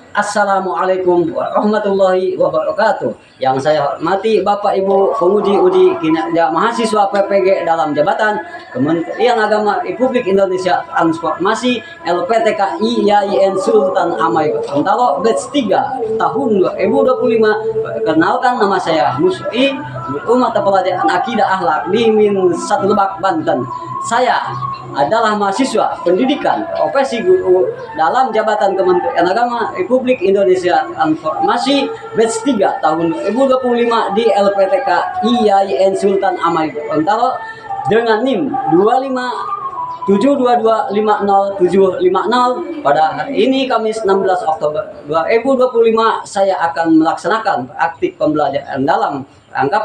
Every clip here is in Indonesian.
Assalamualaikum warahmatullahi wabarakatuh. Yang saya hormati Bapak Ibu penguji kinerja mahasiswa PPG dalam jabatan Kementerian Agama Republik Indonesia Transformasi LPTK IAIN Sultan Amai Gorontalo batch 3 tahun 2025. Perkenalkan, nama saya Musyi Umat Pelajaran Akidah Akhlak di Min 1 Lebak, Banten. Saya adalah mahasiswa pendidikan profesi guru dalam jabatan Kementerian Agama Republik Indonesia Transformasi batch 3 tahun 2025 di LPTK IAIN Sultan Amai Gorontalo dengan NIM 257225070. Pada hari ini Kamis 16 Oktober 2025 saya akan melaksanakan praktik pembelajaran dalam rangka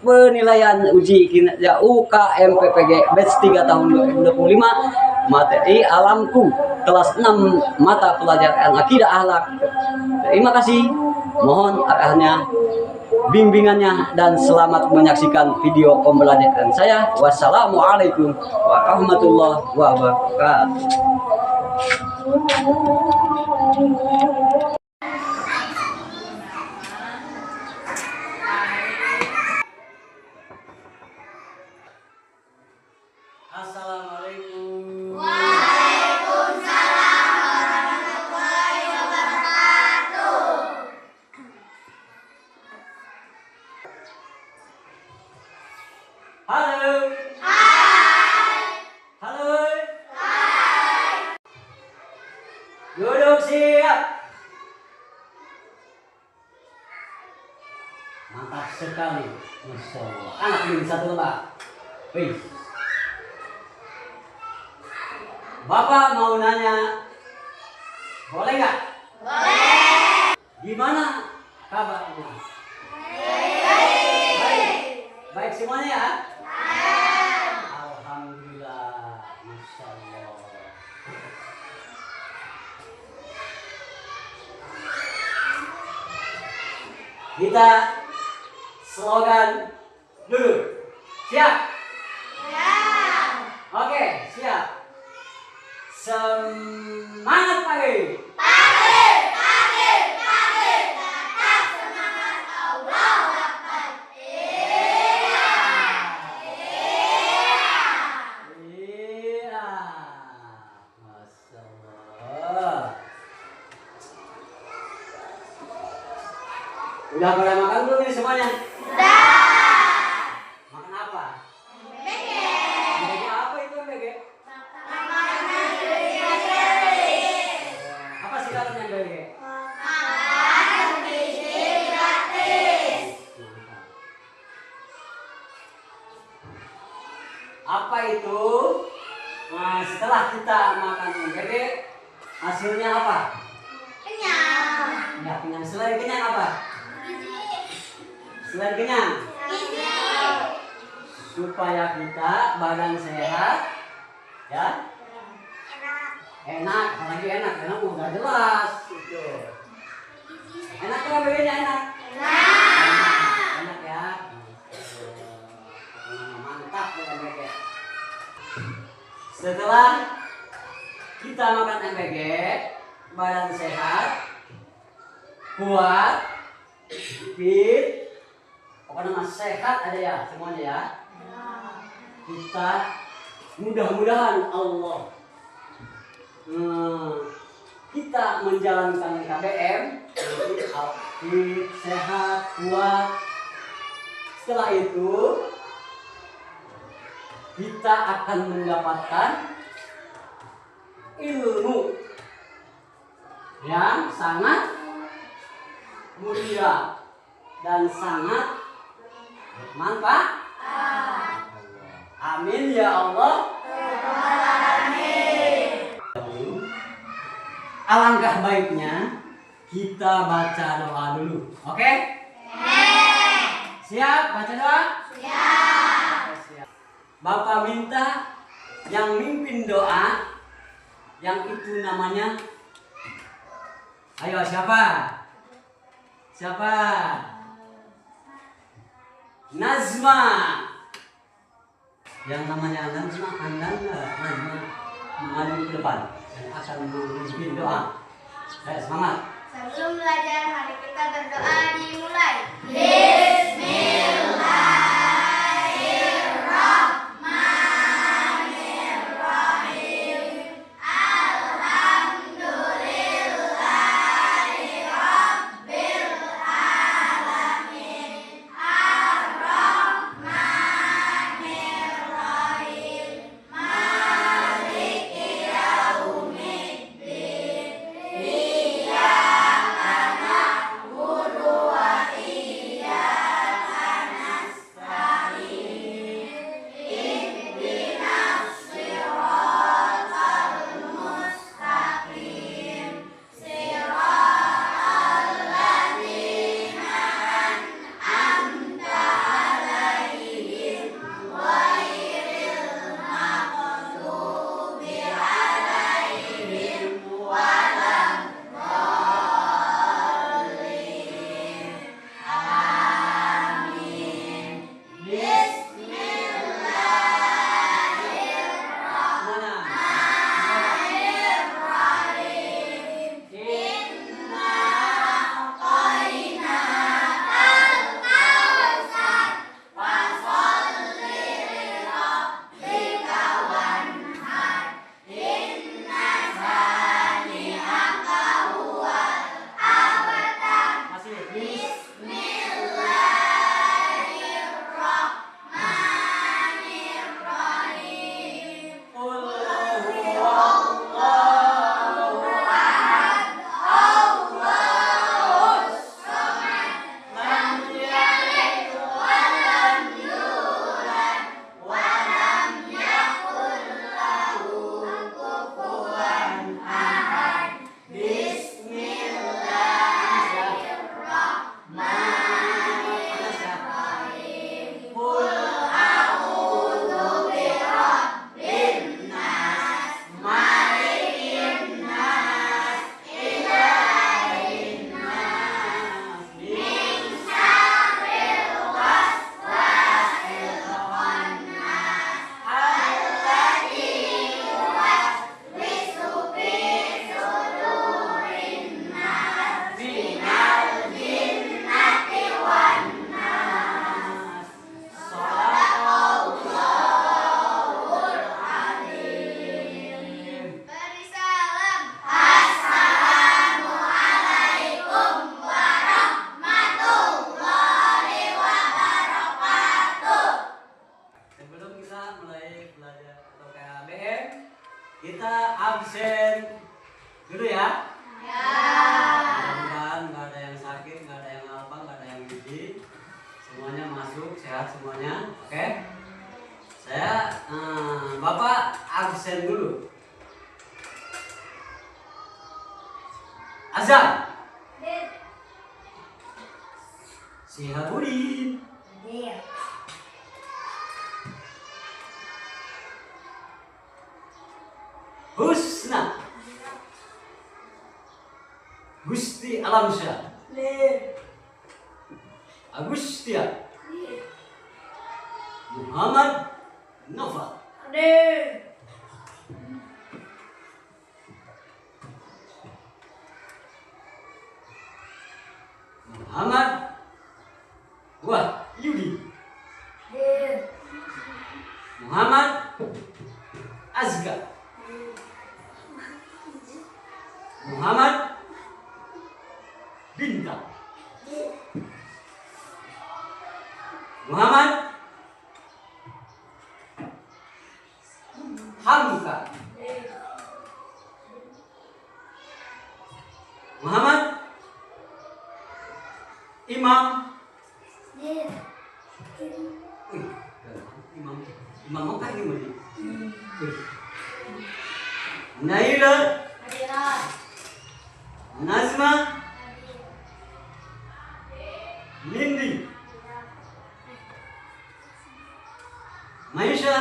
penilaian uji kinerja UKM PPG batch 3 tahun 2025 materi alamku kelas 6 mata pelajaran akidah akhlak. Terima kasih, mohon arahnya, bimbingannya, dan selamat menyaksikan video pembelajaran saya. Wassalamualaikum warahmatullahi wabarakatuh. Assalamualaikum. Waalaikumsalam warahmatullahi wabarakatuh. Halo. Hai. Halo. Hai. Duduk siap. Mantap sekali. Masya Allah. Anak ini 1 Lebak. Wih. Bapak mau nanya, boleh nggak? Boleh. Gimana kabarnya? Baik semuanya ya? Alhamdulillah, Masya Allah. Kita slogan dulu. Siap? Oke, siap. Semangat pagi. Tetap semangat. Allahu Akbar. Iya, Masya Allah. Udah pada makan belum nih semuanya? Makan apa? MBG apa itu MBG? Apa sih katanya MBG? Apa itu? Nah, setelah kita makan MBG, hasilnya apa? Ya, kenyang. Selain kenyang apa? Selain kenyang, supaya kita badan sehat, ya, enak. Apalagi enak udah jelas itu. Enak kan MBG-nya? Enak ya. Mantap ya MBG. Setelah kita makan MBG, badan sehat, kuat, fit, pokoknya sehat aja ya semuanya ya. Kita mudah-mudahan Allah kita menjalankan KBM fit, sehat, kuat. Setelah itu kita akan mendapatkan ilmu yang sangat mulia dan sangat bermanfaat. Amin ya Allah. Alangkah baiknya kita baca doa dulu. Oke? Siap baca doa? Siap. Bapak minta yang mimpin doa, yang itu namanya, ayo siapa? Siapa? Nazma. Yang namanya Nazma, Nazma maju ke depan dan akan memimpin doa. Semangat. Sebelum belajar, mari kita berdoa dimulai. Beri salam. Assalamualaikum warahmatullahi wabarakatuh. Sebelum kita mulai belajar atau KBM, kita absen dulu ya. Mudah-mudahan nggak ada yang sakit, nggak ada yang apa, nggak ada yang gigi. Semuanya masuk, sehat semuanya. Oke? Saya, Bapak absen dulu. Azan. Sihabudin. Husna. Gusti Alamsyah. Agustia. Muhammad Nova. Muhammad Wahyudi. Muhammad Azga. Muhammad Bintang. Muhammad Hamka. Muhammad Imam. Imam apa ini Madi? Naila. Nazma. Nindi. Maisha.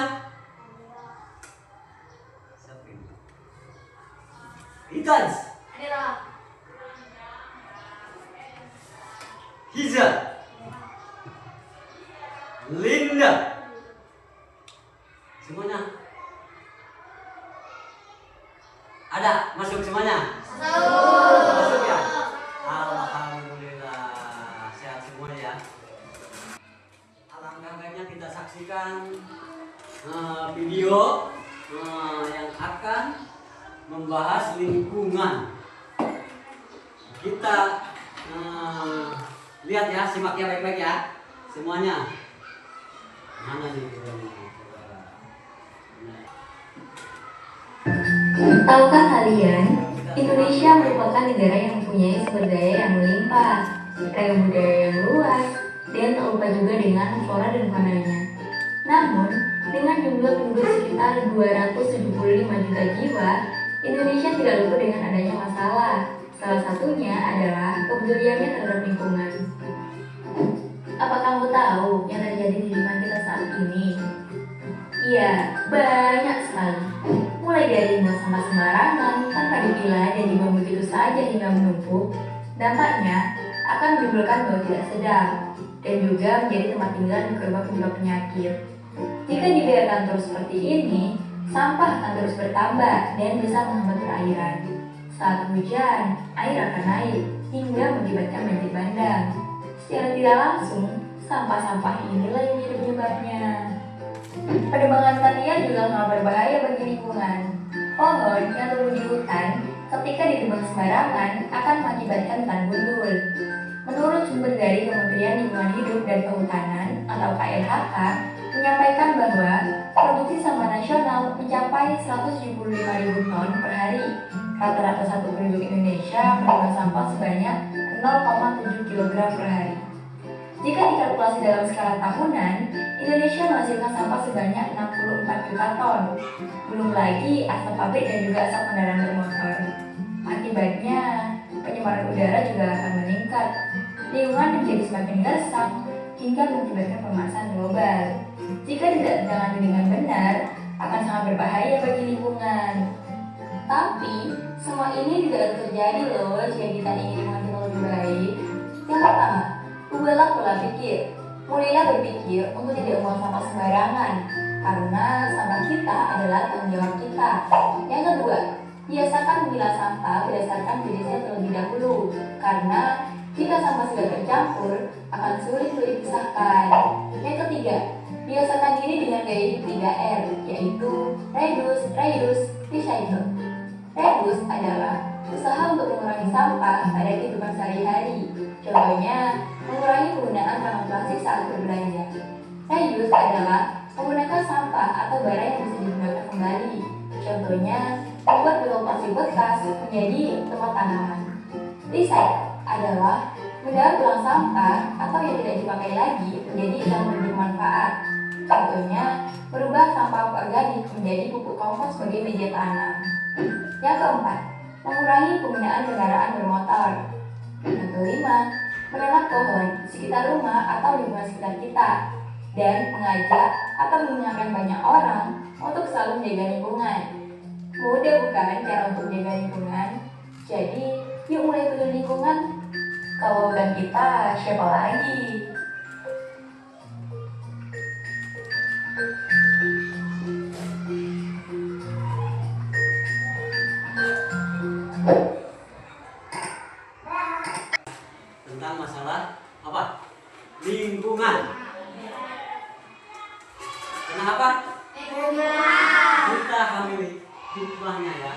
Siapa ini? Itas. Hiza. Linda. Semuanya ada masuk semuanya. kita lihat ya, simak ya baik-baik ya semuanya. Mana nih? Tahukah kalian, Indonesia merupakan negara yang mempunyai sumber daya yang melimpah, ragam budaya yang luas, dan tak lupa juga dengan flora dan faunanya. Namun, dengan jumlah penduduk sekitar 275 juta jiwa, Indonesia tidak luput dengan adanya masalah. Salah satunya adalah kepeduliannya terhadap lingkungan. Apa kamu tahu yang terjadi di lingkungan kita saat ini? Iya, banyak sekali. Mulai dari membuang sampah sembarangan tanpa dipilah dan dibuang begitu saja hingga menumpuk, dampaknya akan menimbulkan bau tidak sedap dan juga menjadi tempat tinggal mikrobak penyebab penyakit. Jika dibiarkan terus seperti ini, sampah akan terus bertambah dan bisa menghambat perairan. Saat hujan, air akan naik hingga mengakibatkan banjir bandang. Secara tidak langsung, sampah-sampah inilah yang menjadi penyebabnya. Penebangan liar juga sangat berbahaya bagi lingkungan. Pohon yang tumbuh di hutan ketika ditebang sembarangan akan mengakibatkan hutan gundul. Menurut sumber dari Kementerian Lingkungan Hidup dan Kehutanan atau KLHK menyampaikan bahwa produksi sampah nasional mencapai 175.000 ton per hari. Rata-rata satu penduduk Indonesia membuang sampah sebanyak 0,7 kg per hari. Jika dikalkulasi dalam skala tahunan, Indonesia menghasilkan sampah sebanyak 64 juta ton. Belum lagi asap pabrik dan juga asap kendaraan bermotor. Akibatnya, pencemaran udara juga akan meningkat. Lingkungan menjadi semakin gersang hingga mengakibatkan pemanasan global. Jika tidak ditangani dengan benar, akan sangat berbahaya bagi lingkungan. Tapi, semua ini tidak akan terjadi loh jika kita ingin lingkungan kita lebih baik. Yang pertama, ubahlah pola pikir. Mulailah berpikir untuk tidak membuang sampah sembarangan, karena sampah kita adalah tanggung jawab kita. Yang kedua, biasakan memilah sampah berdasarkan jenisnya terlebih dahulu, karena jika sampah sudah tercampur, akan sulit untuk dipisahkan. Yang ketiga, biasakan diri dengan gaya hidup 3R, yaitu reduce, recycle. Reduce adalah usaha untuk mengurangi sampah pada kehidupan sehari-hari. Contohnya, mengurangi penggunaan kantong plastik saat berbelanja. Reuse adalah menggunakan sampah atau barang yang bisa digunakan kembali. Contohnya, membuat botol plastik bekas menjadi tempat tanaman. Recycle adalah mendaur ulang sampah atau yang tidak dipakai lagi menjadi yang bermanfaat. Contohnya, merubah sampah organik menjadi pupuk kompos sebagai media tanam. Yang keempat, mengurangi penggunaan kendaraan bermotor. Yang kelima, menanam pohon di sekitar rumah atau lingkungan sekitar kita, dan mengajak atau mengingatkan banyak orang untuk selalu menjaga lingkungan. Mudah bukan cara untuk menjaga lingkungan? Jadi, yuk mulai peduli lingkungan. Kalau bukan kita, siapa lagi? Tentang masalah apa? Lingkungan. Kenapa? Kita ambil hikmahnya ya.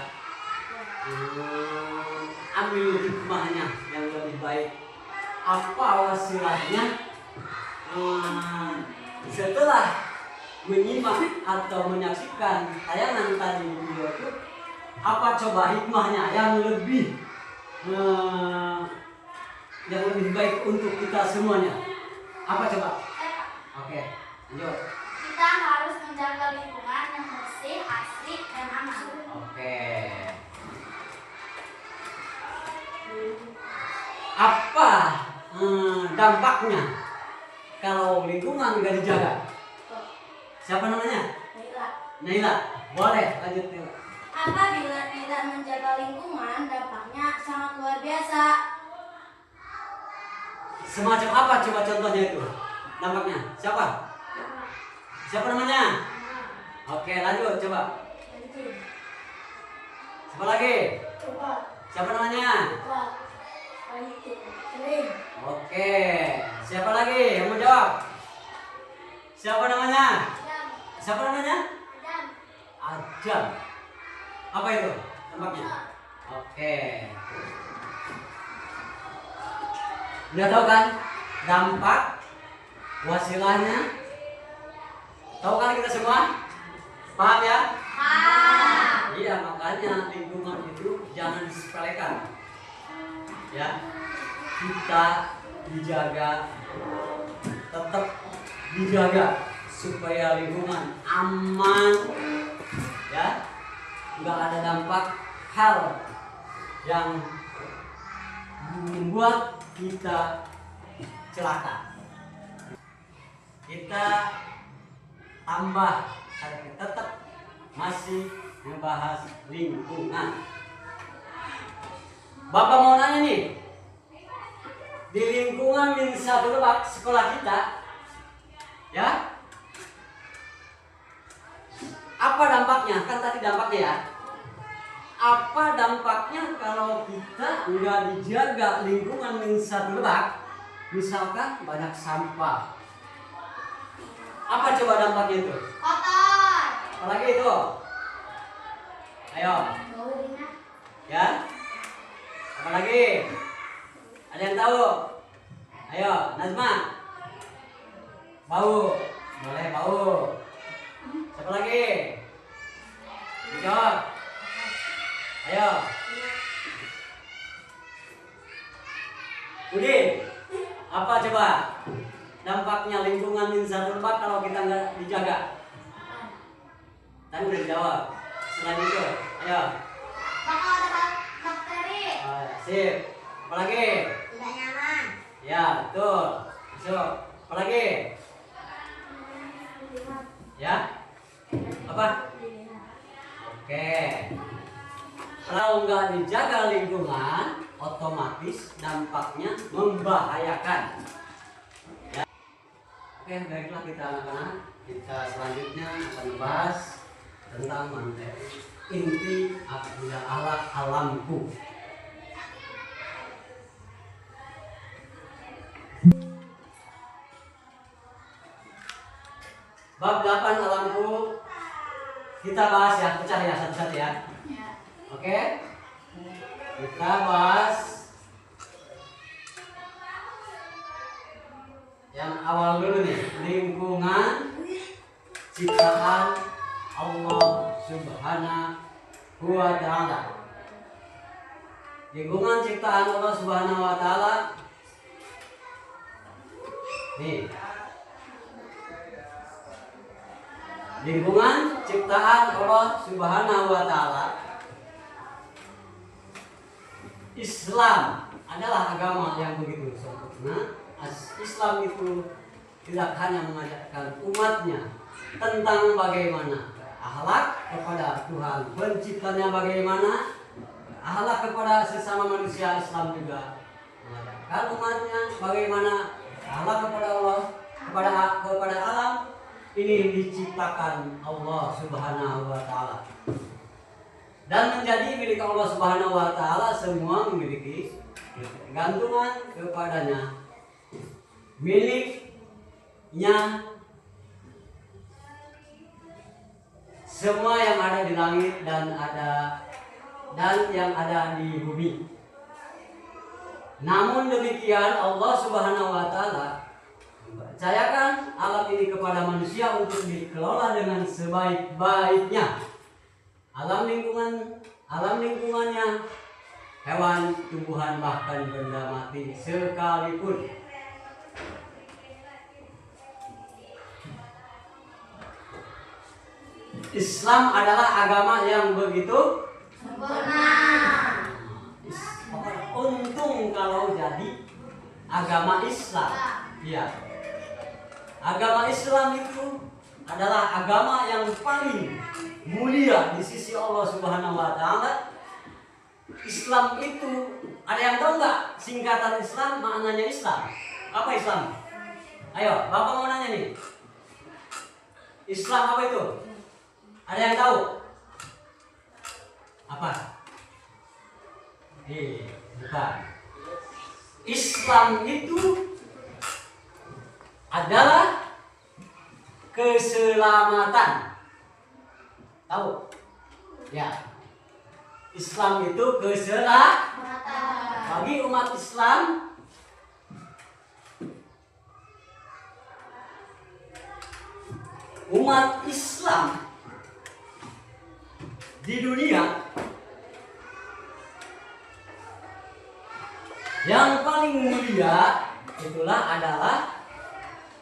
Ambil hikmahnya yang lebih baik. Apa wasilahnya? Setelah menyimak atau menyaksikan tayangan tadi video itu, apa coba hikmahnya yang lebih baik untuk kita semuanya? Apa coba? Oke, lanjut. Kita harus menjaga lingkungan yang bersih, asri, dan aman. Oke. Apa dampaknya kalau lingkungan nggak dijaga? Siapa namanya? Naila. Boleh lanjut Naila. Apabila tidak menjaga lingkungan, dampaknya sangat luar biasa. Semacam apa coba contohnya itu? Dampaknya siapa? Siapa namanya? Oke, lanjut coba. Siapa lagi? Siapa namanya? Oke, siapa lagi yang mau jawab? Siapa namanya? Siapa namanya? Adam. Apa itu dampaknya? Oke. Udah tahu kan dampak wasilahnya? Tahu kan kita semua? Paham ya? Paham. Iya, makanya lingkungan itu jangan disepelekan. Ya, kita dijaga, tetap dijaga supaya lingkungan aman, ya, nggak ada dampak hal yang membuat kita celaka. Kita tambah, tetap masih membahas lingkungan. Bapak mau nanya nih, di lingkungan Minsa Lebak sekolah kita, ya, apa dampaknya? Kan tadi dampaknya ya. Apa dampaknya kalau kita nggak dijaga lingkungan Minsa Lebak? Misalkan banyak sampah. Apa coba dampaknya itu? Kotor. Apalagi itu? Ayo. Bau enak. Ya. Apalagi? Ada yang tahu? Ayo, Nazma. Bau. Boleh bau. Siapa lagi? Jawab. Ayo. Udin. Apa coba? Dampaknya lingkungan Minsa Lebak kalau kita nggak dijaga? Tadi udah dijawab. Selain itu, ayo. Bakal ada bakteri. Sip. Apalagi? Tidak nyaman. Ya, betul. Masuk. Apalagi? Ya. Apa? Oke. Kalau nggak dijaga lingkungan, otomatis dampaknya membahayakan. Ya. Oke, baiklah kita anak-anak. Kita selanjutnya akan membahas tentang materi inti akidah alat alamku. Bab 8 alamku kita bahas ya, pecah ya satu-satu ya. Oke? Kita bahas yang awal dulu nih, lingkungan ciptaan Allah Subhanahu wa Ta'ala. Lingkungan ciptaan Allah Subhanahu wa Ta'ala. Nih. Lingkungan ciptaan Allah Subhanahu wa Ta'ala. Islam adalah agama yang begitu sempurna. Islam itu tidak hanya mengajarkan umatnya tentang bagaimana akhlak kepada Tuhan penciptanya, bagaimana akhlak kepada sesama manusia. Islam juga mengajarkan umatnya bagaimana akhlak kepada Allah, kepada alam ini diciptakan Allah Subhanahu wa Ta'ala dan menjadi milik Allah Subhanahu wa Ta'ala. Semua memiliki ketergantungan kepadanya, miliknya. Semua yang ada di langit dan yang ada di bumi. Namun demikian Allah Subhanahu wa Ta'ala mempercayakan alam ini kepada manusia untuk dikelola dengan sebaik-baiknya. Alam lingkungannya, hewan, tumbuhan, bahkan benda mati sekalipun. Islam adalah agama yang begitu Sempurna. untung kalau jadi agama Islam. Ya. Agama Islam itu adalah agama yang paling mulia di sisi Allah Subhanahu wa Ta'ala. Islam itu, ada yang tahu nggak singkatan Islam, maknanya Islam? Apa Islam? Ayo, Bapak mau nanya nih. Islam apa itu? Ada yang tahu? Apa? Bukan. Islam itu adalah keselamatan. Tahu? Ya. Islam itu keselamatan. Bagi umat Islam, umat Islam di dunia yang paling mulia itulah adalah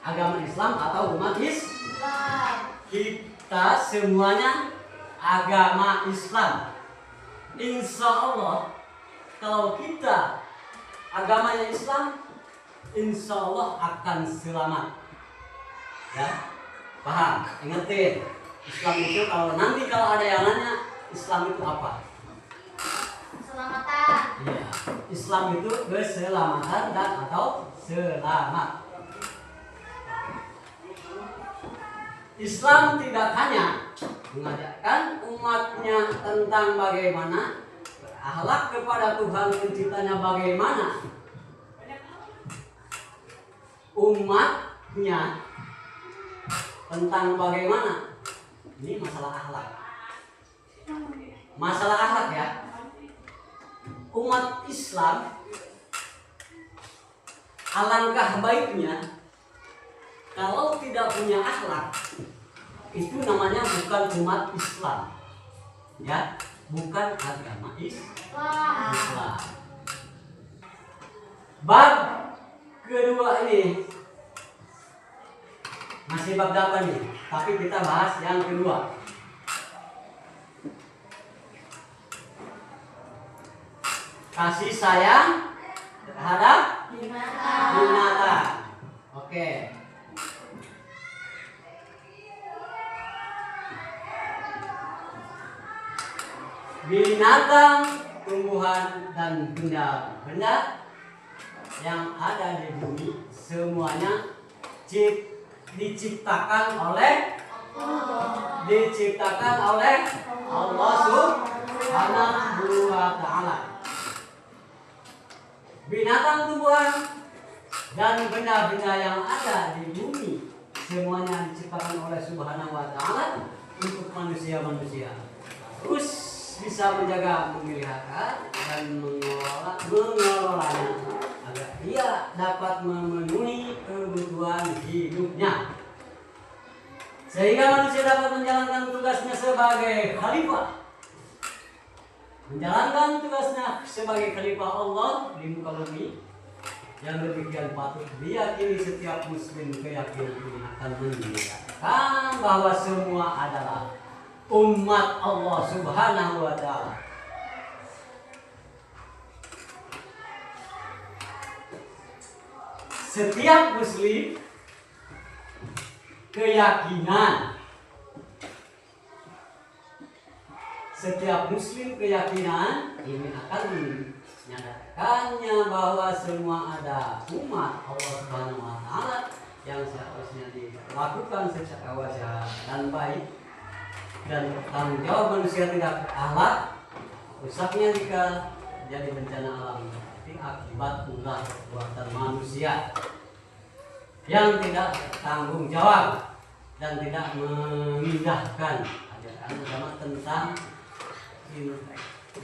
agama Islam atau umat Islam. Kita semuanya agama Islam. Insya Allah kalau kita agamanya Islam, insya Allah akan selamat. Ya, paham? Ingetin, Islam itu kalau ada yang nanya, Islam itu apa? Keselamatan. Iya, Islam itu keselamatan dan atau selamat. Islam tidak hanya mengajarkan umatnya tentang bagaimana berakhlak kepada Tuhan penciptanya, bagaimana umatnya tentang bagaimana ini masalah akhlak. Masalah akhlak ya. Umat Islam alangkah baiknya kalau tidak punya akhlak, itu namanya bukan umat Islam. Ya, bukan agama Islam. Bab kedua ini masih bab 8 nih, tapi kita bahas yang kedua. Kasih sayang terhadap binatang. Oke. Binatang, tumbuhan, dan benda-benda yang ada di bumi semuanya diciptakan oleh Allah Subhanahu wa Ta'ala. Binatang, tumbuhan, dan benda-benda yang ada di bumi semuanya diciptakan oleh Subhanahu wa Ta'ala untuk manusia-manusia. Terus bisa menjaga, memelihara, dan mengelolanya agar dia dapat memenuhi kebutuhan hidupnya, sehingga manusia dapat menjalankan tugasnya sebagai khalifah. Menjalankan tugasnya sebagai khalifah Allah di muka bumi. Yang demikian patut diyakini setiap muslim. Keyakinan ini akan menunjukkan bahwa semua adalah umat Allah Subhanahu wa Ta'ala. Setiap muslim keyakinan ini akan menyatakannya bahwa semua ada umat Allah Subhanahu wa Ta'ala yang seharusnya dilakukan secara wajar dan baik, dan tanggung jawab manusia tidak berakhlak, rusaknya jika jadi bencana alam itu akibat ulah perbuatan manusia yang tidak bertanggung jawab dan tidak memindahkan ajaran agama tentang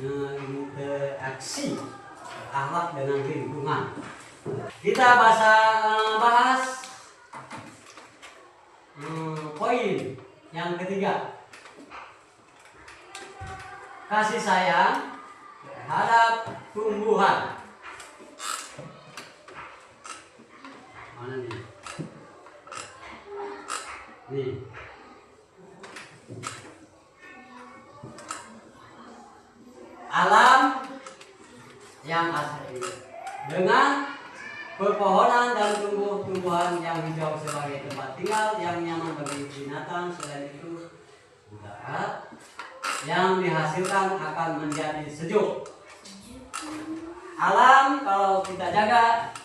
interaksi akhlak dengan lingkungan. Kita bahas poin yang ketiga. Kasih sayang terhadap tumbuhan. Mana nih? Nih. Alam yang asli dengan pepohonan dan tumbuh-tumbuhan yang hijau sebagai tempat tinggal yang nyaman bagi binatang. Selain itu, udara yang dihasilkan akan menjadi sejuk. Alam kalau kita jaga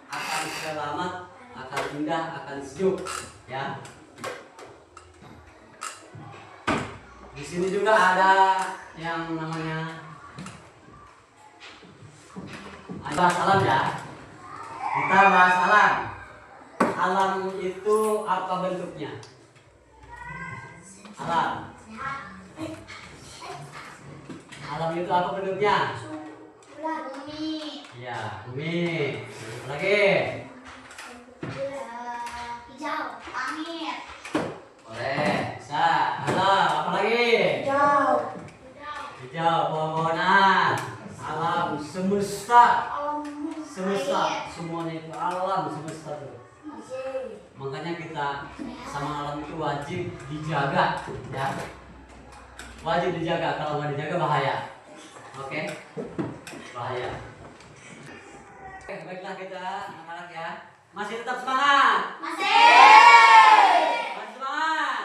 akan selamat, akan indah, akan sejuk, ya. Di sini juga ada yang namanya bahas alam ya. Kita bahas alam. Alam itu apa bentuknya? Alam. Alam itu apa bentuknya? Bumi. Ya, bumi. Lagi. Hijau, langit. Boleh. semesta. Semesta, semuanya itu alam semesta tuh. Makanya kita sama alam itu wajib dijaga, ya. Wajib dijaga, kalau nggak dijaga bahaya. Oke? Bahaya. Oke, baiklah kita anak-anak ya. Masih tetap semangat? Masih semangat?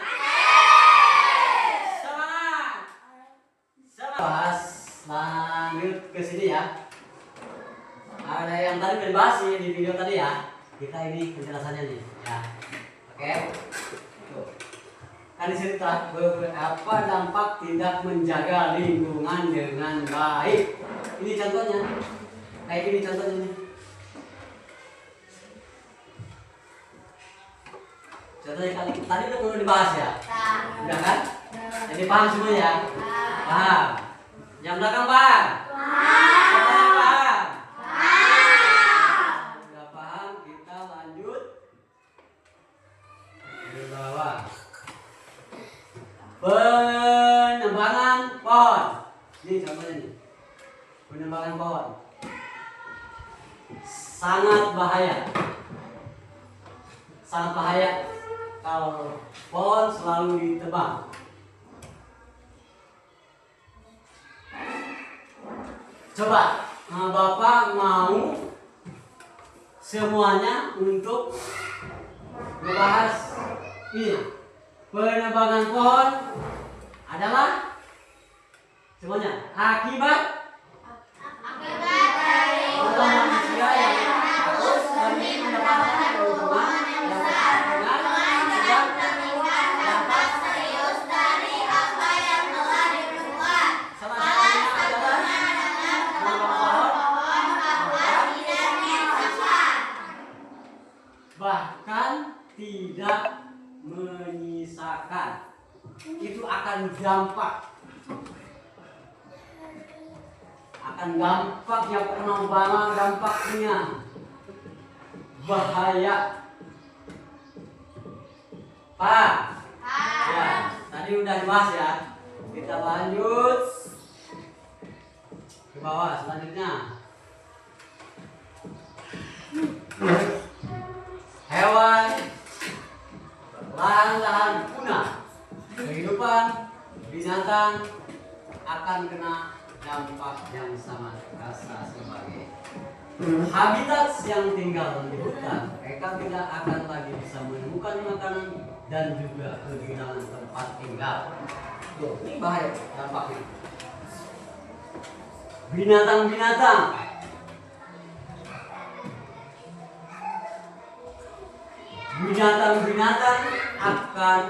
Semangat! Semangat! Bahas lanjut ke sini ya. Ada yang tadi udah dibahas sih di video tadi ya. Kita ini penjelasannya nih ya. Oke? Tuh. Kan cerita apa dampak tidak menjaga lingkungan dengan baik. Ini contohnya. Kayak gini contohnya nih. Contohnya kali tadi udah perlu dibahas ya. Udah kan? Jadi paham semua ya? Paham. Yang belakang paham? Yang belakang paham? Udah paham, kita lanjut ke bawah. Penebangan pohon. Ini contohnya nih. Penebangan pohon. Sangat bahaya. Sangat bahaya kalau pohon selalu ditebang. Coba Bapak mau semuanya untuk membahas ini. Penebangan pohon adalah semuanya akibat dari manusia yang harus demi mendapatkan keuntungan yang besar dengan dampak serius dari apa yang telah diperbuat. salah satunya adalah menebang pohon bahkan tidak menyisakan. Itu akan dampak dampaknya penebangan, dampaknya bahaya. Pak ya, tadi udah dibahas ya. Kita lanjut ke bawah selanjutnya. Hewan lahan-lahan punah, kehidupan binatang akan kena dampak yang sama rasa sebagai habitat yang tinggal di hutan. Mereka tidak akan lagi bisa menemukan makanan dan juga kehilangan tempat tinggal. Tuh, ini bahaya dampaknya. Binatang-binatang akan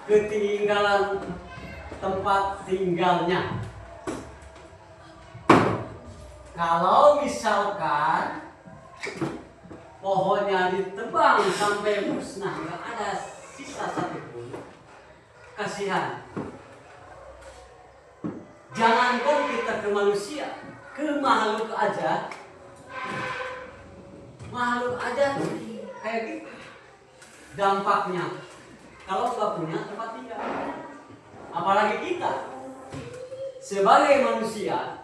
ketinggalan tempat tinggalnya. Kalau misalkan pohonnya ditebang sampai musnah, nggak ada sisa satupun, kasihan. Jangankan kita ke manusia, ke makhluk aja kayak gitu dampaknya. Kalau nggak punya tempat tinggal, apalagi kita sebagai manusia,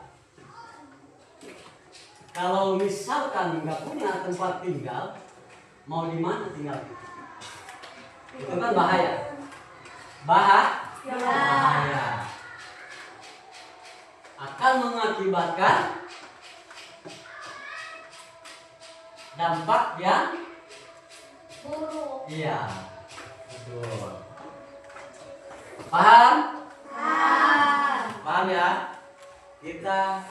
kalau misalkan nggak punya tempat tinggal, mau di mana tinggal? Itu kan bahaya. Bahaya. Akan mengakibatkan dampak yang buruk. iya, betul. Paham? Paham ya? Kita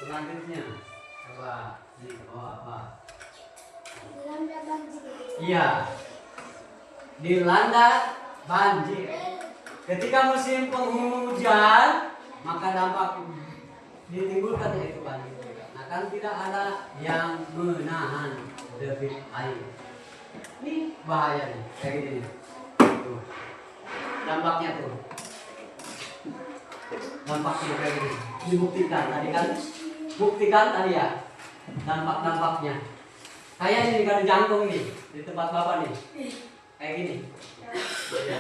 selanjutnya coba ini apa? Iya, dilanda banjir. Ketika musim penghujan, maka dampak ditimbulkan yaitu banjir. Kan tidak ada yang menahan debit air. Ini bahaya nih, kayak gini. Tuh. Dampaknya tuh. Dampaknya kayak gini. Dibuktikan tadi kan? Buktikan tadi ya. Dampak-dampaknya. Kayak ini kan jangkung nih di tempat Bapak nih. Kayak gini. Ya.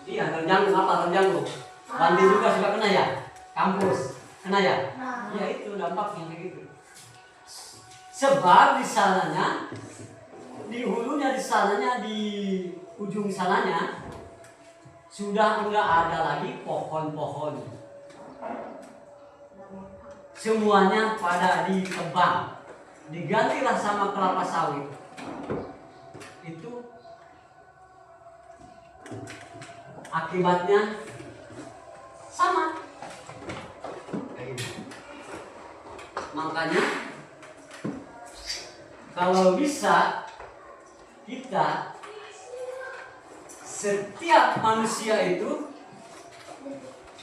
Iya, terjangkau apa terjangkau? Banting juga suka kena ya? Kampus kena ya? Ya itu dampaknya kayak gitu. Sebab di sananya, di hulunya di sananya, di ujung sananya sudah enggak ada lagi pohon-pohon. Semuanya pada ditebang, digantilah sama kelapa sawit. Itu akibatnya sama. Makanya kalau bisa kita, setiap manusia itu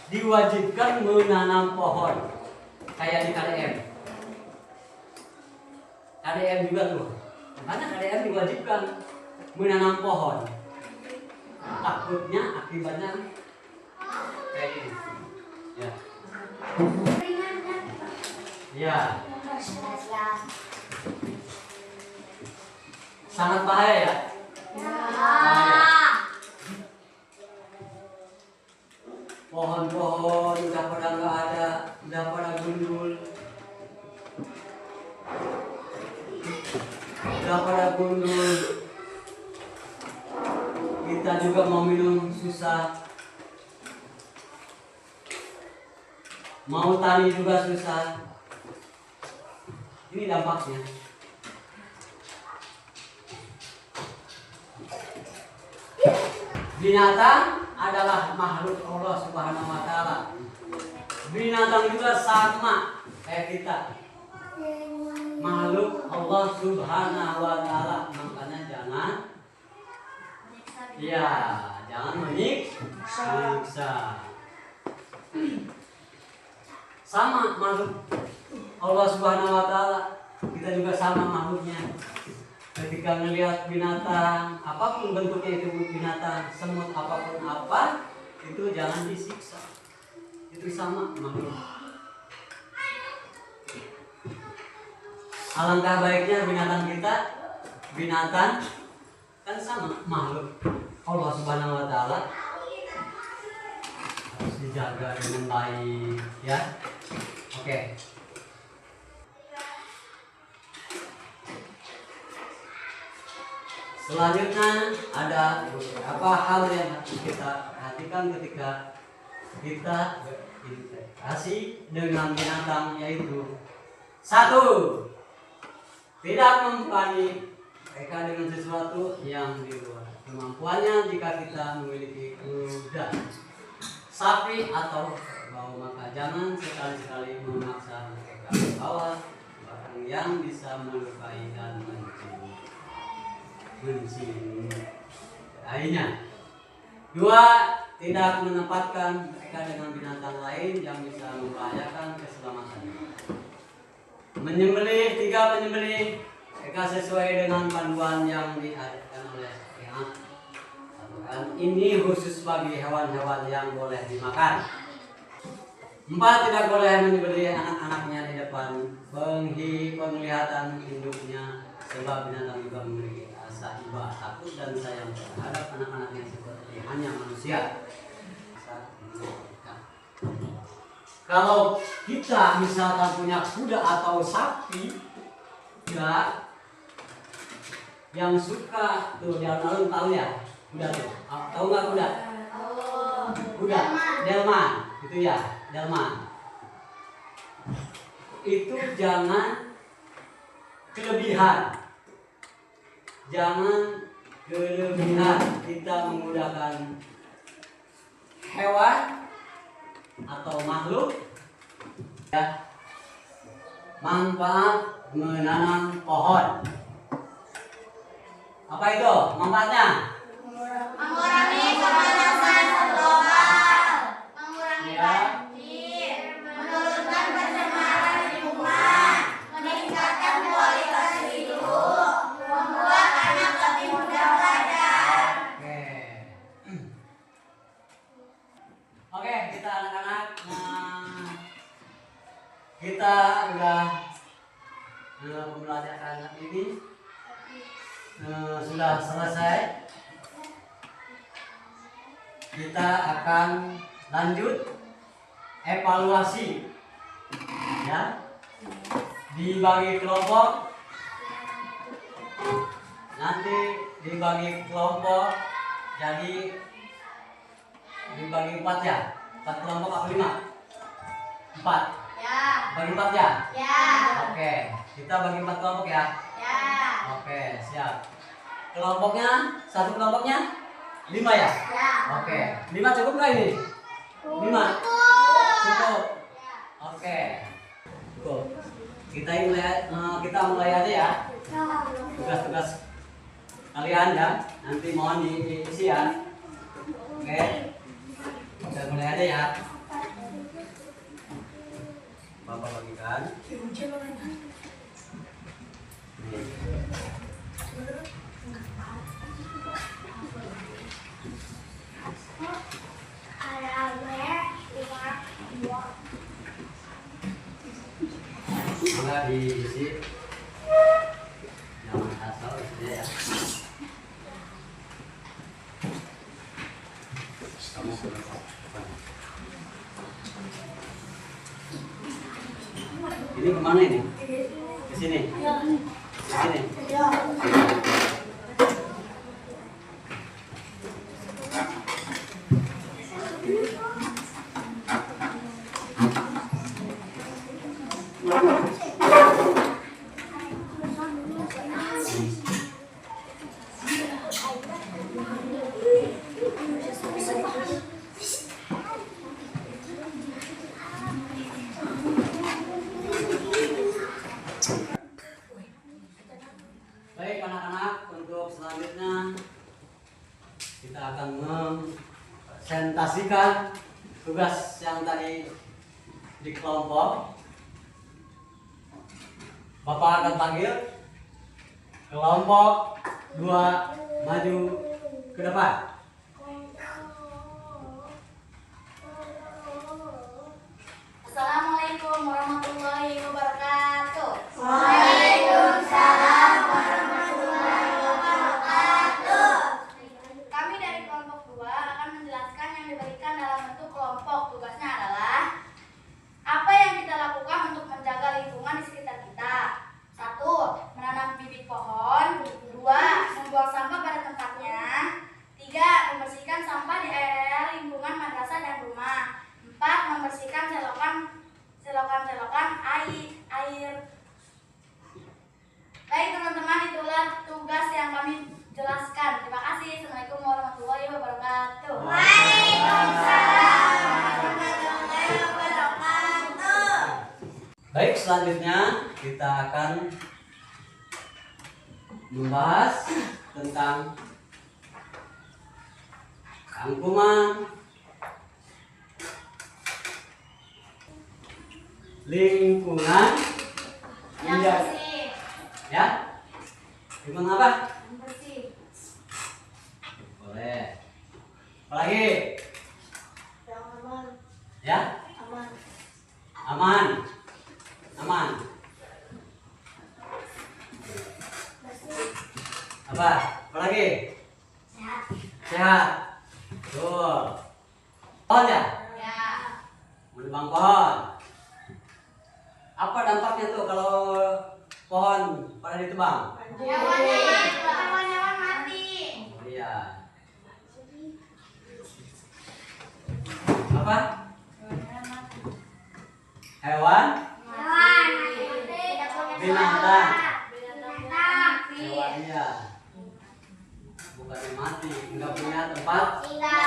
diwajibkan menanam pohon kayak di KDM. KDM juga tuh, makanya KDM diwajibkan menanam pohon. Takutnya akibatnya kayak gini. Ya. Ya. Sangat bahaya ya. Bahaya. Pohon-pohon udah pada nggak ada, udah pada gundul, Kita juga mau minum susah, mau tani juga susah. Ini dampaknya. Binatang adalah makhluk Allah Subhanahu wa Ta'ala. Binatang juga sama kayak kita, makhluk Allah Subhanahu wa Ta'ala. Makanya jangan menyiksa. Sama makhluk Allah Subhanahu wa Ta'ala, kita juga sama makhluknya. Ketika melihat binatang, apapun bentuknya itu binatang, semut apapun apa, itu jangan disiksa. Itu sama makhluk. Alangkah baiknya binatang kan sama makhluk Allah Subhanahu wa Ta'ala, harus dijaga dengan baik ya. Oke. Selanjutnya ada beberapa hal yang harus kita perhatikan ketika kita berinteraksi dengan binatang, yaitu 1. Tidak membebani mereka dengan sesuatu yang di luar kemampuannya. Jika kita memiliki kuda, sapi atau kerbau, maka jangan sekali-sekali memaksa mereka membawa barang yang bisa melukai dan mencederainya. 2. Tidak menempatkan mereka dengan binatang lain yang bisa membahayakan keselamatannya. Menyembelih, 3. Menyembelih mereka sesuai dengan panduan yang diajarkan oleh syariat. Ini khusus bagi hewan-hewan yang boleh dimakan. 4. Tidak boleh menyembelih anak-anaknya di depan penglihatan induknya, sebab binatang juga memiliki rasa iba, takut dan sayang terhadap anak-anaknya seperti hanya manusia. Kalau kita misalkan punya kuda atau sapi, ya, yang suka tuh jalan alun, tahu ya kuda tuh, tahu nggak kuda? Kuda delman itu ya, delman. Itu jangan kelebihan kita menggunakan hewan atau makhluk ya. Manfaat menanam pohon, apa itu manfaatnya? Mengurangi pemanasan global, mengurangi banjir, menurunkan pencemaran lingkungan, meningkatkan kualitas hidup, membuat anak lebih mudah belajar. Oke, kita anak-anak, kita udah pembelajaran ini sudah selesai. kita akan lanjut evaluasi, ya, dibagi kelompok, nanti dibagi kelompok, jadi dibagi 4 ya, 4 kelompok apa 5? 4. Ya. Bagi 4 ya? Ya. Oke, kita bagi 4 kelompok ya. Ya. Oke, siap. Kelompoknya, satu kelompoknya 5 ya? Ya. Oke, 5 cukup nggak ini? 5? Cukup. Oke. Cukup. Kita mulai aja ya. Tugas-tugas kalian ya. Nanti mohon diisi ya. Oke. Kita mulai aja ya. Bapak bagikan. Nih. Semoga diisi, jangan asal isinya ya. Kamu ini kemana ini? Ke sini? Ke sini? Baik anak-anak, untuk selanjutnya kita akan mempresentasikan tugas yang tadi di kelompok. Bapak akan panggil kelompok 2 maju ke depan. Assalamualaikum warahmatullahi wabarakatuh. Waalaikumsalam warahmatullahi wabarakatuh. Kami dari kelompok 2 akan menjelaskan yang diberikan dalam bentuk kelompok. Tugasnya adalah apa yang kita lakukan untuk menjaga lingkungan di sekitar kita. 1. Menanam bibit pohon. 2. Membuang sampah pada tempatnya. 3. Membersihkan sampah di area lingkungan madrasah dan rumah. 4. Membersihkan selokan air. Baik teman-teman, itulah tugas yang kami jelaskan. Terima kasih. Assalamualaikum warahmatullahi wabarakatuh. Waalaikumsalam warahmatullahi wabarakatuh. Baik, selanjutnya kita akan membahas tentang rangkuman lingkungan Yang menjaga, bersih. ya, lingkungan apa? Yang bersih. Boleh. Apalagi? Yang aman. Ya, Aman. aman, aman. Apa? Apalagi? Sehat. Sehat. Betul. Pohon ya? Ya. Menebang pohon. Apa dampaknya tuh kalau pohon pada ditebang? Hewan-hewan mati. Oh iya. Apa? Hewan? Binatang. Hewan iya. Bukannya mati, nggak punya tempat. Iya.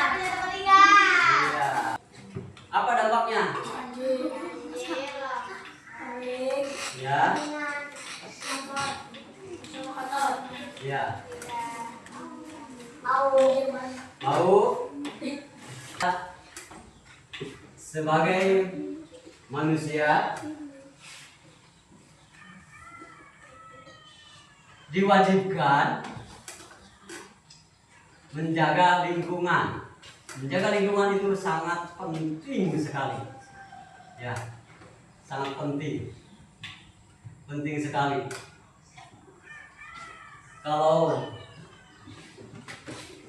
Apa dampaknya? Ya. Ya. Mau sebagai manusia diwajibkan menjaga lingkungan. Menjaga lingkungan itu sangat penting sekali. Ya, sangat penting. Penting sekali. Kalau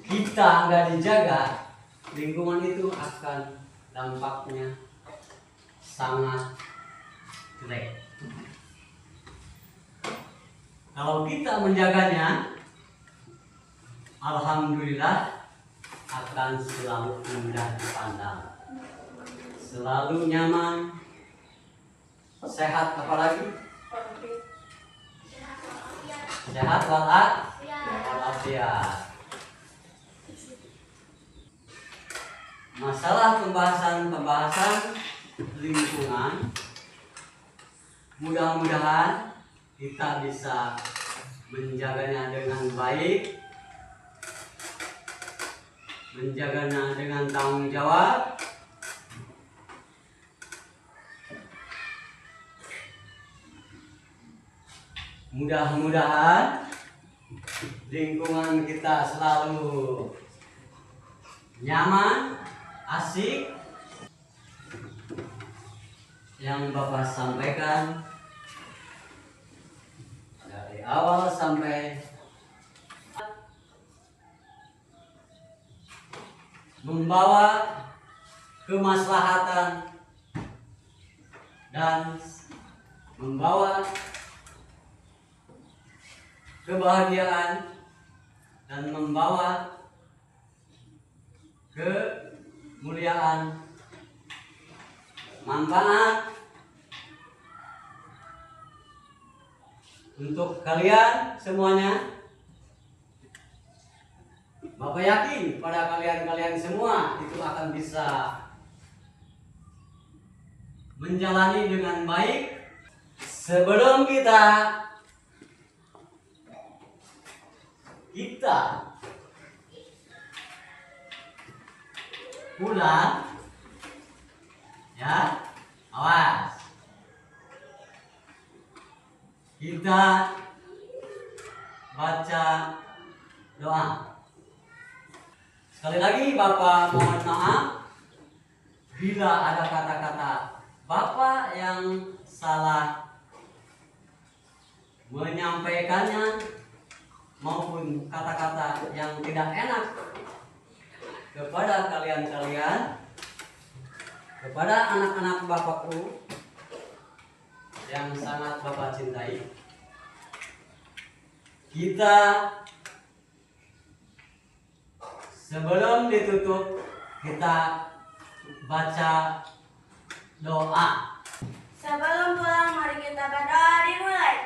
kita nggak dijaga, lingkungan itu akan dampaknya sangat jelek. Kalau kita menjaganya, alhamdulillah akan selalu indah dipandang, selalu nyaman, sehat, apalagi sehat walafiat. Masalah pembahasan lingkungan, mudah-mudahan kita bisa menjaganya dengan baik, menjaganya dengan tanggung jawab. Mudah-mudahan lingkungan kita selalu nyaman, asik. Yang Bapak sampaikan dari awal sampai membawa kemaslahatan dan membawa kebahagiaan dan membawa kemuliaan, manfaat untuk kalian semuanya. Bapak yakin pada kalian semua itu akan bisa menjalani dengan baik. Sebelum kita pulang, ya, awas. Kita baca doa. Sekali lagi Bapak mohon maaf bila ada kata-kata Bapak yang salah menyampaikannya maupun kata-kata yang tidak enak kepada kalian-kalian, kepada anak-anak Bapakku yang sangat Bapak cintai. Kita sebelum ditutup, kita baca doa. Sebelum pulang, mari kita berdoa dimulai.